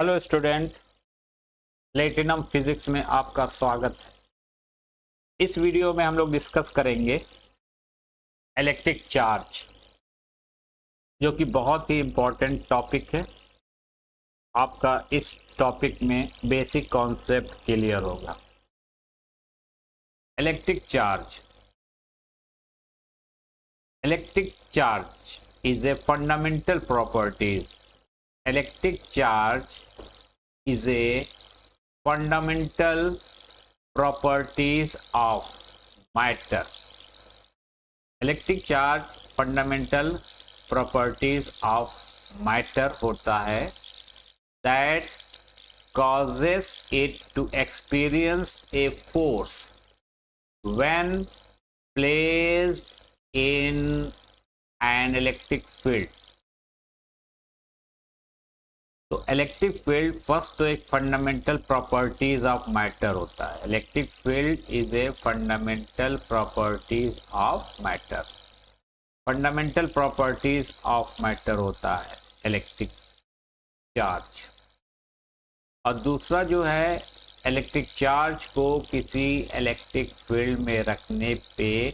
Hello student, platinum physics में आपका स्वागत है। इस वीडियो में हम लोग डिस्कस करेंगे इलेक्ट्रिक चार्ज, जो कि बहुत ही इम्पोर्टेंट टॉपिक है। आपका इस टॉपिक में बेसिक कॉन्सेप्ट क्लियर होगा। Electric charge electric charge is a fundamental properties. Electric charge is a fundamental properties of matter। Electric charge fundamental properties of matter होता है that causes it to experience a force when placed in an electric field। तो electric field first तो एक fundamental properties of matter होता है। Electric field is a fundamental properties of matter. Fundamental properties of matter होता है electric charge. और दूसरा जो है, इलेक्ट्रिक चार्ज को किसी इलेक्ट्रिक फील्ड में रखने पे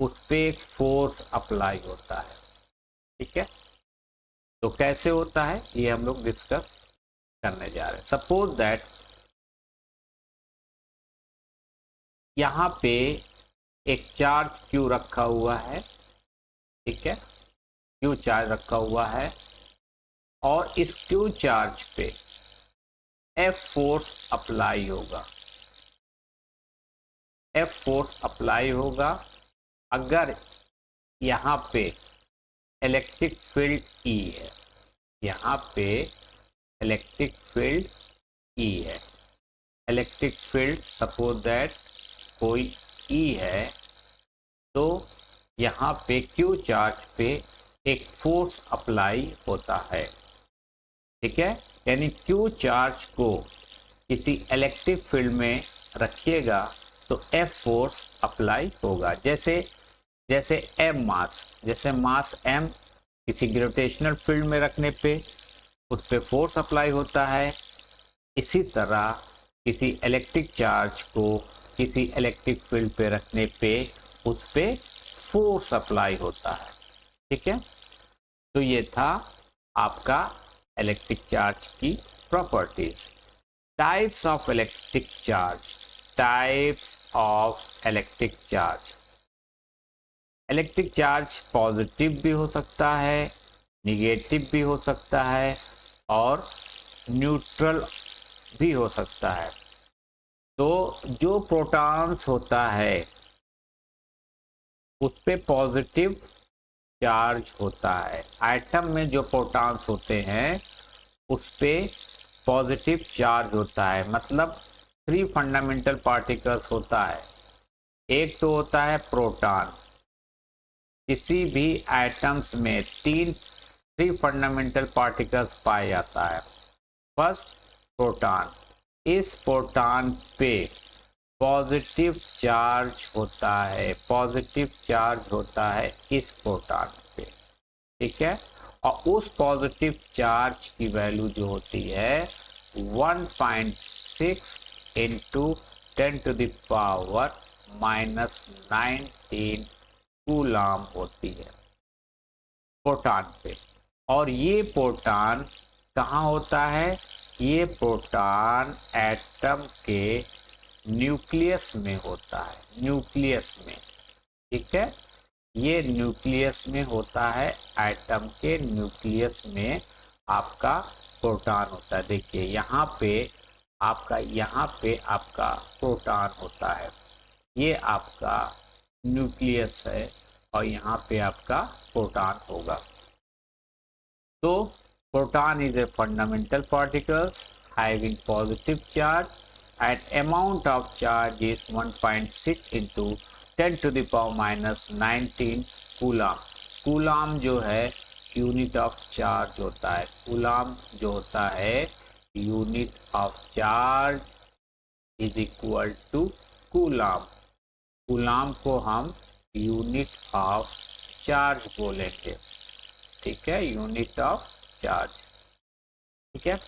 उस पर एक फोर्स अप्लाई होता है। ठीक है, तो कैसे होता है ये हम लोग डिस्कस करने जा रहे हैं। सपोज दैट यहाँ पे एक चार्ज क्यू रखा हुआ है। ठीक है, क्यू चार्ज रखा हुआ है और इस क्यू चार्ज पे एफ फोर्स अप्लाई होगा। एफ फोर्स अप्लाई होगा अगर यहाँ पे इलेक्ट्रिक फील्ड ई है। यहाँ पे इलेक्ट्रिक फील्ड ई है। इलेक्ट्रिक फील्ड सपोज दैट कोई ई है, तो यहाँ पे क्यू चार्ज पे एक फोर्स अप्लाई होता है। ठीक है, यानी क्यू चार्ज को किसी इलेक्ट्रिक फील्ड में रखिएगा तो एफ फोर्स अप्लाई होगा। जैसे एम मास, जैसे मास एम किसी ग्रेविटेशनल फील्ड में रखने पे उस पर फोर्स अप्लाई होता है, इसी तरह किसी इलेक्ट्रिक चार्ज को किसी इलेक्ट्रिक फील्ड पे रखने पे उस पर फोर्स अप्लाई होता है। ठीक है, तो ये था आपका इलेक्ट्रिक चार्ज की properties. Types of electric charge. Types of electric charge. Electric charge positive भी हो सकता है, निगेटिव भी हो सकता है और न्यूट्रल भी हो सकता है। तो जो प्रोटॉन्स होता है उस पे पॉजिटिव चार्ज होता है। एटम में जो प्रोटॉन्स होते हैं उस पे पॉजिटिव चार्ज होता है। मतलब 3 फंडामेंटल पार्टिकल्स होता है। एक तो होता है प्रोटॉन। किसी भी एटम्स में 3 फंडामेंटल पार्टिकल्स पाया जाता है। फर्स्ट प्रोटॉन, इस प्रोटॉन पे पॉजिटिव चार्ज होता है। पॉजिटिव चार्ज होता है इस प्रोटॉन पे। ठीक है, और उस पॉजिटिव चार्ज की वैल्यू जो होती है 1.6 इंटू 10⁻⁻⁻19 कूलम होती है प्रोटॉन पे। और ये प्रोटॉन कहाँ होता है? ये प्रोटॉन एटम के न्यूक्लियस में होता है। न्यूक्लियस में, ठीक है, ये न्यूक्लियस में होता है। एटम के न्यूक्लियस में आपका प्रोटॉन होता है। देखिए यहाँ पे आपका प्रोटॉन होता है। ये आपका न्यूक्लियस है और यहाँ पे आपका प्रोटॉन होगा। तो proton is a fundamental particles having positive charge and amount of charge is 1.6 into 10⁻⁻19 coulomb. Coulomb जो है यूनिट ऑफ चार्ज होता है। कूलम जो होता है unit of charge is equal to coulomb. Coulomb को हम यूनिट ऑफ चार्ज बोलेंगे। ठीक है, यूनिट ऑफ चार्ज। ठीक है,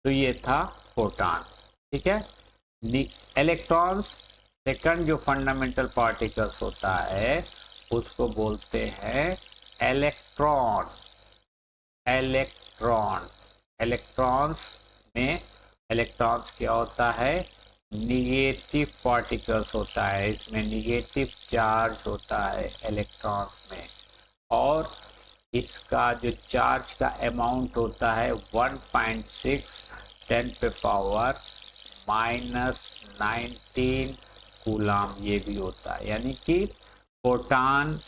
तो ये था फोटॉन। ठीक है। इलेक्ट्रॉन्स, सेकंड जो फंडामेंटल पार्टिकल्स होता है उसको बोलते हैं इलेक्ट्रॉन। इलेक्ट्रॉन, इलेक्ट्रॉन्स में, इलेक्ट्रॉन्स क्या होता है, निगेटिव पार्टिकल्स होता है, इसमें निगेटिव चार्ज होता है इलेक्ट्रॉन्स में, और इसका जो चार्ज का अमाउंट होता है 1.6 10⁻⁻19 कूलाम, ये भी होता है। यानी कि फोटॉन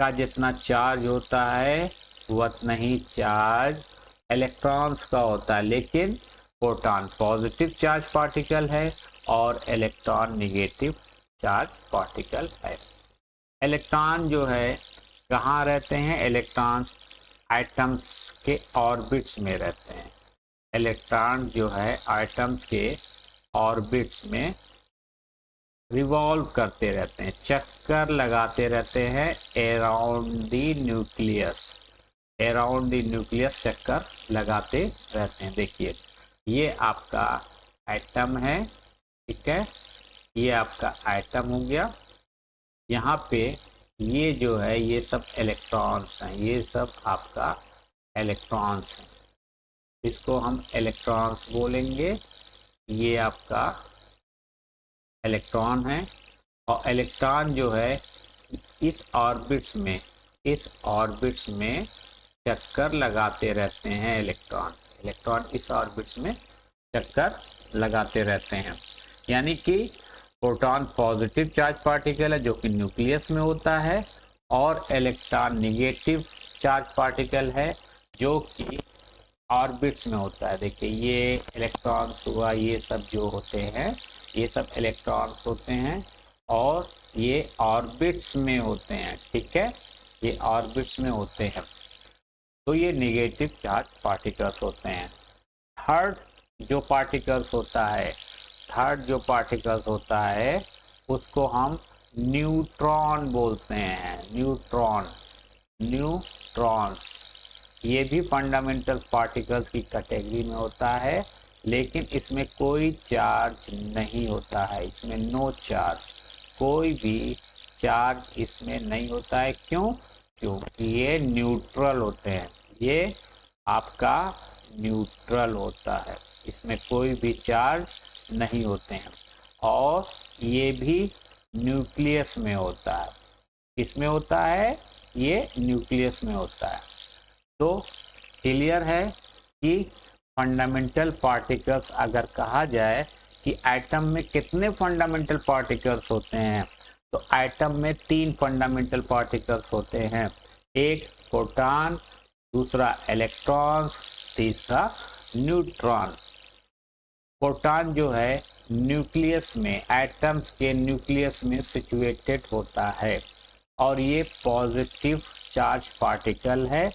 का जितना चार्ज होता है उतना ही चार्ज इलेक्ट्रॉन्स का होता है, लेकिन फोटॉन पॉजिटिव चार्ज पार्टिकल है और इलेक्ट्रॉन निगेटिव चार्ज पार्टिकल है। इलेक्ट्रॉन जो है कहाँ रहते हैं, इलेक्ट्रॉन्स आइटम्स के ऑर्बिट्स में रहते हैं। इलेक्ट्रॉन जो है आइटम्स के ऑर्बिट्स में रिवॉल्व करते रहते हैं, चक्कर लगाते रहते हैं around the nucleus. Around the nucleus चक्कर लगाते रहते हैं। देखिए ये आपका एटम है, ठीक है, ये आपका एटम हो गया। यहाँ पे ये जो है ये सब इलेक्ट्रॉन्स हैं, ये सब आपका इलेक्ट्रॉन्स हैं, इसको हम इलेक्ट्रॉन्स बोलेंगे। ये आपका इलेक्ट्रॉन है, और इलेक्ट्रॉन जो है इस ऑर्बिट्स में, इस ऑर्बिट्स में चक्कर लगाते रहते हैं। इलेक्ट्रॉन, इलेक्ट्रॉन इस ऑर्बिट्स में चक्कर लगाते रहते हैं। यानी कि प्रोटॉन पॉजिटिव चार्ज पार्टिकल है जो कि न्यूक्लियस में होता है, और इलेक्ट्रॉन निगेटिव चार्ज पार्टिकल है जो कि ऑर्बिट्स में होता है। देखिए ये इलेक्ट्रॉन्स हुआ, ये सब जो होते हैं ये सब इलेक्ट्रॉन्स होते हैं और ये ऑर्बिट्स में होते हैं। ठीक है, ये ऑर्बिट्स में होते हैं, तो ये निगेटिव चार्ज पार्टिकल्स होते हैं। थर्ड जो पार्टिकल्स होता है, थर्ड जो पार्टिकल्स होता है उसको हम न्यूट्रॉन बोलते हैं। न्यूट्रॉन, न्यूट्रॉन्स, ये भी फंडामेंटल पार्टिकल्स की कैटेगरी में होता है, लेकिन इसमें कोई चार्ज नहीं होता है, इसमें नो चार्ज, कोई भी चार्ज इसमें नहीं होता है। क्यों? क्योंकि ये न्यूट्रल होते हैं, ये आपका न्यूट्रल होता है, इसमें कोई भी चार्ज नहीं होते हैं, और ये भी न्यूक्लियस में होता है। किसमें होता है? ये न्यूक्लियस में होता है। तो क्लियर है कि फंडामेंटल पार्टिकल्स अगर कहा जाए कि एटम में कितने फंडामेंटल पार्टिकल्स होते हैं, तो एटम में 3 फंडामेंटल पार्टिकल्स होते हैं। एक प्रोटॉन, दूसरा इलेक्ट्रॉन्स, तीसरा न्यूट्रॉन। प्रोटॉन जो है न्यूक्लियस में, एटम्स के न्यूक्लियस में सिचुएटेड होता है, और ये पॉजिटिव चार्ज पार्टिकल है।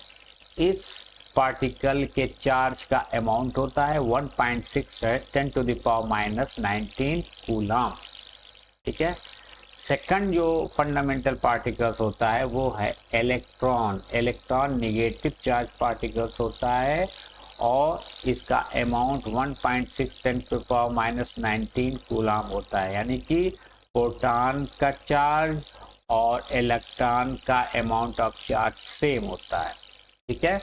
इस पार्टिकल के चार्ज का अमाउंट होता है 1.6 10⁻⁻19 कूलम। ठीक है। सेकंड जो फंडामेंटल पार्टिकल्स होता है वो है electron. Electron negative charge particles होता है, और इसका अमाउंट 1.6 10⁻⁻19 कूलम होता है। यानी कि प्रोटॉन का चार्ज और इलेक्ट्रॉन का अमाउंट ऑफ चार्ज सेम होता है। ठीक है।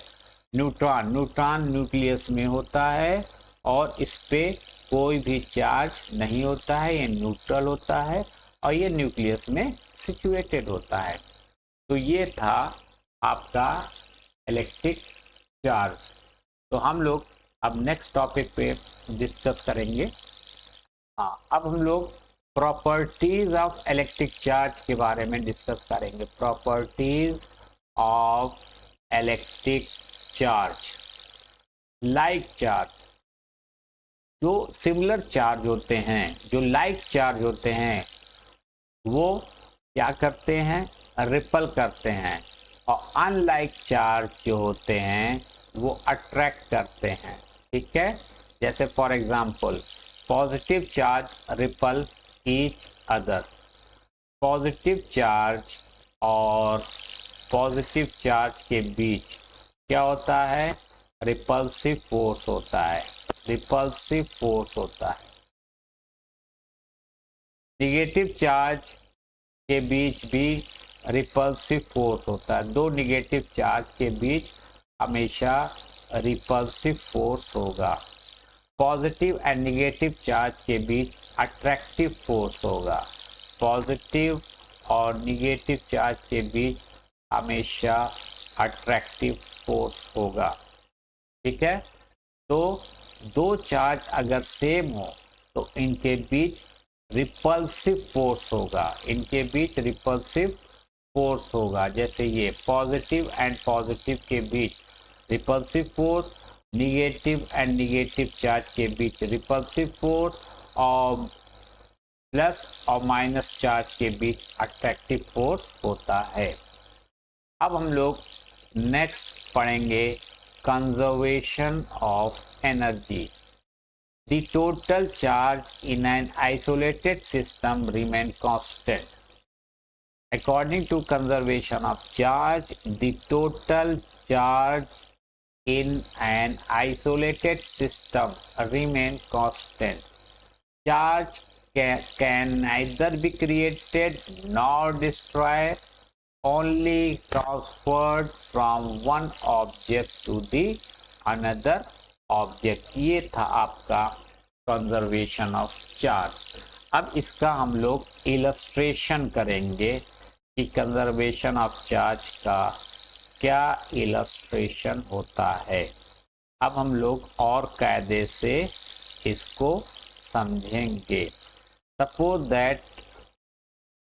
न्यूट्रॉन, न्यूट्रॉन न्यूक्लियस में होता है और इस पे कोई भी चार्ज नहीं होता है, ये न्यूट्रल होता है और ये न्यूक्लियस में सिचुएटेड होता है। तो ये था आपका इलेक्ट्रिक चार्ज। तो हम लोग अब नेक्स्ट टॉपिक पे डिस्कस करेंगे। हाँ, अब हम लोग प्रॉपर्टीज ऑफ इलेक्ट्रिक चार्ज के बारे में डिस्कस करेंगे। Properties of electric charge. Like charge, जो सिमिलर चार्ज होते हैं, जो लाइक चार्ज होते हैं, वो क्या करते हैं? रिपल करते हैं, और अनलाइक चार्ज जो होते हैं वो अट्रैक्ट करते हैं। ठीक है। जैसे for example positive charge ripple each other. Positive charge और पॉजिटिव चार्ज के बीच क्या होता है? रिपल्सिव फोर्स होता है। रिपल्सिव फोर्स होता है। निगेटिव चार्ज के बीच भी रिपल्सिव फोर्स होता है। दो निगेटिव चार्ज के बीच हमेशा रिपल्सिव फोर्स होगा। पॉजिटिव एंड निगेटिव चार्ज के बीच अट्रैक्टिव फोर्स होगा। पॉजिटिव और निगेटिव चार्ज के बीच हमेशा अट्रैक्टिव फोर्स होगा। ठीक है, तो दो चार्ज अगर सेम हो तो इनके बीच रिपल्सिव फोर्स होगा। इनके बीच रिपल्सिव फोर्स होगा। जैसे ये पॉजिटिव एंड पॉजिटिव के बीच repulsive force, negative and negative charge के बीच रिपल्सिव फोर्स, और प्लस और माइनस चार्ज के बीच अट्रैक्टिव फोर्स होता है। अब हम लोग नेक्स्ट पढ़ेंगे conservation of energy. The total charge in an isolated system remain constant. According to conservation of charge, the total charge in an isolated system remain constant. Charge can neither be created nor destroyed, only transferred from one object to the another object. ये था आपका conservation of charge. अब इसका हम लोग illustration करेंगे कि conservation of charge का क्या इलस्ट्रेशन होता है। अब हम लोग और कायदे से इसको समझेंगे। सपोज दैट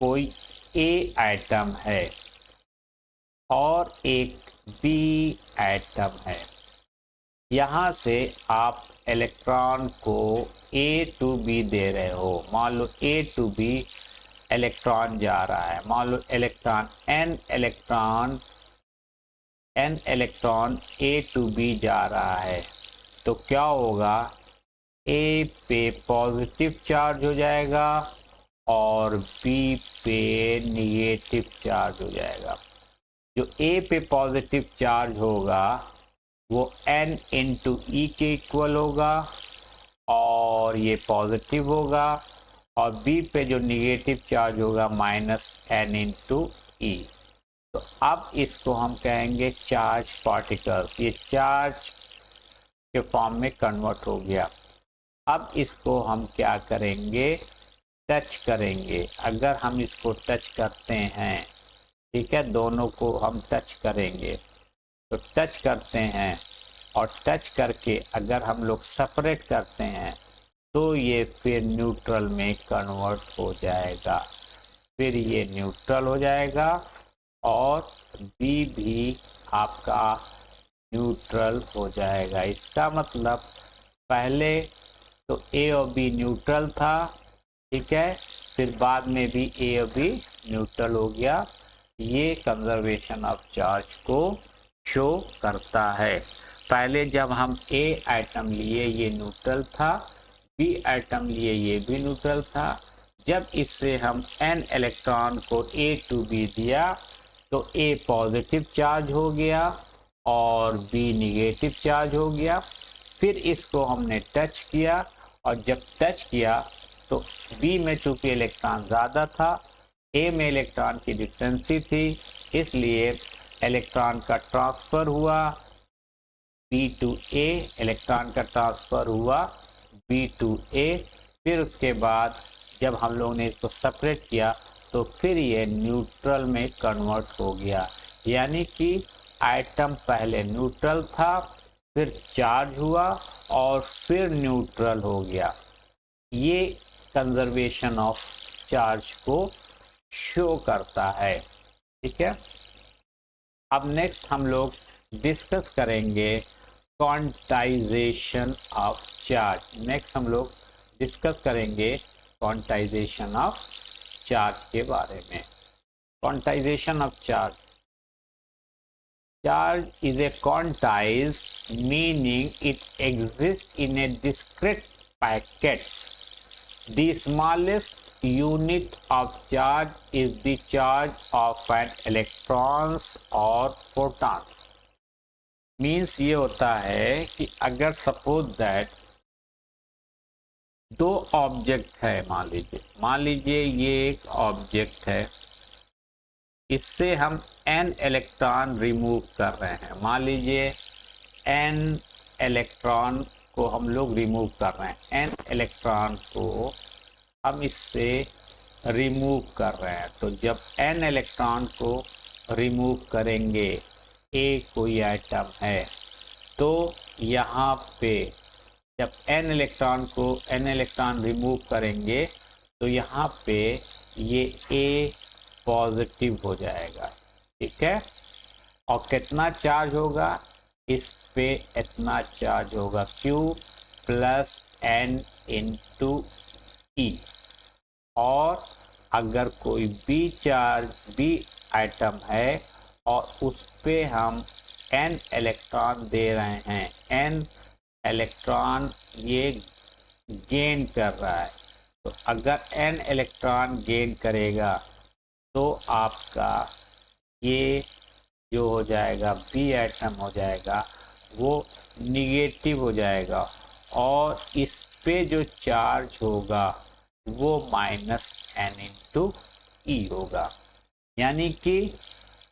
कोई ए एटम है और एक बी एटम है। यहाँ से आप इलेक्ट्रॉन को ए टू बी दे रहे हो। मान लो ए टू बी इलेक्ट्रॉन जा रहा है। मान लो an electron A to B जा रहा है, तो क्या होगा, ए पे पॉजिटिव चार्ज हो जाएगा और बी पे निगेटिव चार्ज हो जाएगा। जो ए पे पॉजिटिव चार्ज होगा वो n इंटू ई के इक्वल होगा और ये पॉजिटिव होगा, और B पे जो निगेटिव चार्ज होगा माइनस n इंटू ई। तो अब इसको हम कहेंगे चार्ज पार्टिकल्स। ये चार्ज के फॉर्म में कन्वर्ट हो गया। अब इसको हम क्या करेंगे, टच करेंगे। अगर हम इसको टच करते हैं, ठीक है, दोनों को हम टच करेंगे, तो टच करते हैं और टच करके अगर हम लोग सेपरेट करते हैं तो ये फिर न्यूट्रल में कन्वर्ट हो जाएगा। फिर ये न्यूट्रल हो जाएगा और बी भी आपका न्यूट्रल हो जाएगा। इसका मतलब पहले तो ए और बी न्यूट्रल था, ठीक है, फिर बाद में भी ए और बी न्यूट्रल हो गया। ये कंजर्वेशन ऑफ चार्ज को शो करता है। पहले जब हम ए एटम लिए ये न्यूट्रल था, बी एटम लिए ये भी न्यूट्रल था। जब इससे हम एन इलेक्ट्रॉन को ए टू बी दिया तो ए पॉजिटिव चार्ज हो गया और बी निगेटिव चार्ज हो गया। फिर इसको हमने टच किया और जब टच किया तो बी में चूंकि इलेक्ट्रॉन ज़्यादा था, ए में इलेक्ट्रॉन की डिफरेंसी थी, इसलिए इलेक्ट्रॉन का ट्रांसफ़र हुआ बी टू ए, इलेक्ट्रॉन का ट्रांसफ़र हुआ बी टू ए। फिर उसके बाद जब हम लोगों ने इसको सेपरेट किया तो फिर ये न्यूट्रल में कन्वर्ट हो गया। यानी कि आइटम पहले न्यूट्रल था, फिर चार्ज हुआ और फिर न्यूट्रल हो गया। ये कंजर्वेशन ऑफ चार्ज को शो करता है। ठीक है, अब नेक्स्ट हम लोग डिस्कस करेंगे क्वांटाइजेशन ऑफ चार्ज। नेक्स्ट हम लोग डिस्कस करेंगे क्वांटाइजेशन ऑफ चार्ज के बारे में। Quantization of charge. Charge is a quantized, meaning it exists in a discrete packets. The smallest unit of charge is the charge of an electrons or photons. Means ये होता है कि अगर suppose that दो object है, मान लीजिए ये एक ऑब्जेक्ट है, इससे हम n इलेक्ट्रॉन रिमूव कर रहे हैं। मान लीजिए n इलेक्ट्रॉन को हम लोग रिमूव कर रहे हैं, n इलेक्ट्रॉन को हम इससे रिमूव कर रहे हैं। तो जब n इलेक्ट्रॉन को रिमूव करेंगे, a कोई आइटम है, तो यहाँ पे जब n इलेक्ट्रॉन रिमूव करेंगे तो यहाँ पे ये a पॉजिटिव हो जाएगा, ठीक है। और कितना चार्ज होगा, इस पे इतना चार्ज होगा, Q plus n into E। और अगर कोई बी आइटम है और उस पे हम n इलेक्ट्रॉन दे रहे हैं, n इलेक्ट्रॉन ये गेन कर रहा है, तो अगर n इलेक्ट्रॉन गेन करेगा तो आपका ये जो हो जाएगा बी आइटम हो जाएगा वो निगेटिव हो जाएगा, और इस पे जो चार्ज होगा वो माइनस n इंटू ई होगा। यानी कि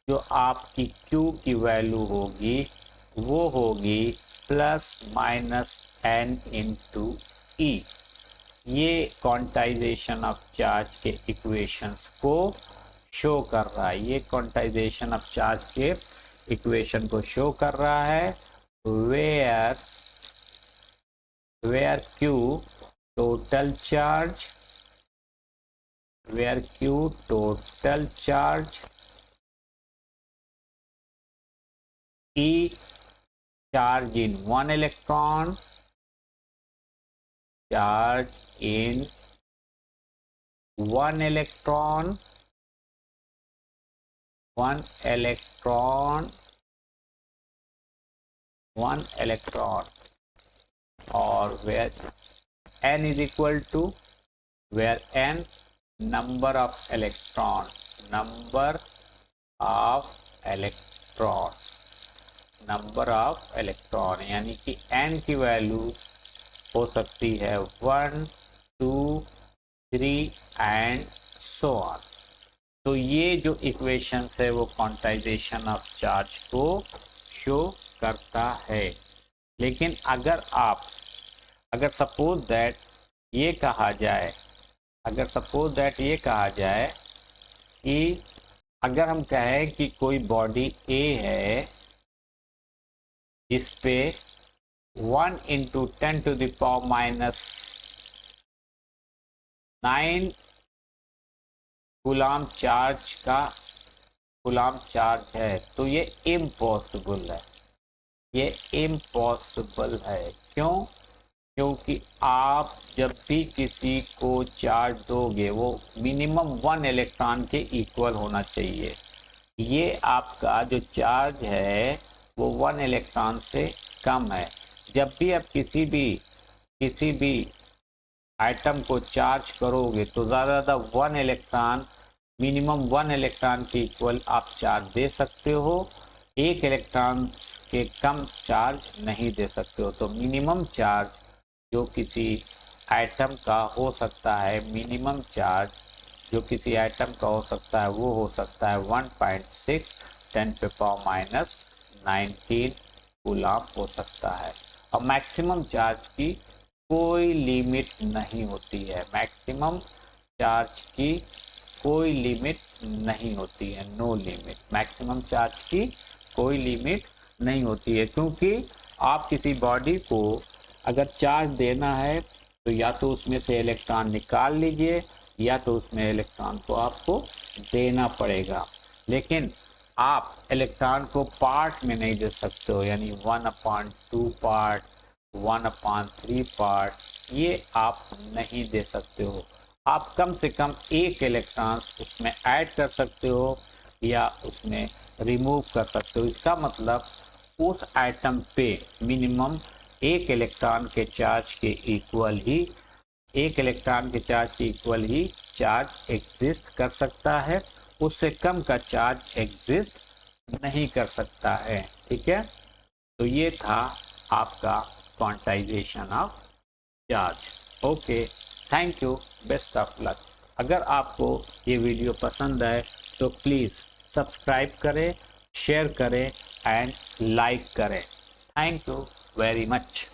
जो आपकी Q की वैल्यू होगी वो होगी plus minus n into E. ये क्वांटाइजेशन ऑफ चार्ज के इक्वेशंस को शो कर रहा है, ये क्वांटाइजेशन ऑफ चार्ज के इक्वेशन को शो कर रहा है। Where Q total charge, where Q total charge, E charge in one electron, charge in one electron, one electron, one electron, or where n is equal to, where n number of electron, number of electron, number of electron, यानी कि n की value हो सकती है 1, 2, 3 and so on. तो ये जो equations है वो क्वांटाइजेशन ऑफ चार्ज को शो करता है। लेकिन अगर सपोज दैट ये कहा जाए, कि अगर हम कहें कि कोई बॉडी A है जिस पे 1 into 10 to the power minus 9 coulomb charge है, तो ये इम्पॉसिबल है। क्योंकि आप जब भी किसी को चार्ज दोगे वो मिनिमम 1 इलेक्ट्रॉन के इक्वल होना चाहिए। ये आपका जो चार्ज है वो 1 इलेक्ट्रॉन से कम है। जब भी आप किसी भी आइटम को चार्ज करोगे तो ज़्यादा 1 इलेक्ट्रॉन, मिनिमम 1 इलेक्ट्रॉन के इक्वल आप चार्ज दे सकते हो, 1 इलेक्ट्रॉन के कम चार्ज नहीं दे सकते हो। तो मिनिमम चार्ज जो किसी आइटम का हो सकता है, मिनिमम चार्ज जो किसी आइटम का हो सकता है वो हो सकता है 1.6 10 पे पावर माइनस 19 कूलम हो सकता है। और मैक्सिमम चार्ज की कोई लिमिट नहीं होती है, मैक्सिमम चार्ज की कोई लिमिट नहीं होती है, नो लिमिट। मैक्सिमम चार्ज की कोई लिमिट नहीं होती है, क्योंकि आप किसी बॉडी को अगर चार्ज देना है तो या तो उसमें से इलेक्ट्रॉन निकाल लीजिए या तो उसमें इलेक्ट्रॉन को आपको देना पड़ेगा। लेकिन आप इलेक्ट्रॉन को पार्ट में नहीं दे सकते हो, यानी 1/2 पार्ट, 1/3 पार्ट, ये आप नहीं दे सकते हो। आप कम से कम 1 इलेक्ट्रॉन उसमें ऐड कर सकते हो या उसमें रिमूव कर सकते हो। इसका मतलब उस आइटम पे मिनिमम 1 इलेक्ट्रॉन के चार्ज के इक्वल ही चार्ज एग्जिस्ट कर सकता है, उससे कम का चार्ज एग्जिस्ट नहीं कर सकता है। ठीक है, तो ये था आपका quantization of charge. Okay, thank you, best of luck. अगर आपको ये वीडियो पसंद आए तो प्लीज़ सब्सक्राइब करें, शेयर करें एंड लाइक करें। Thank you very much.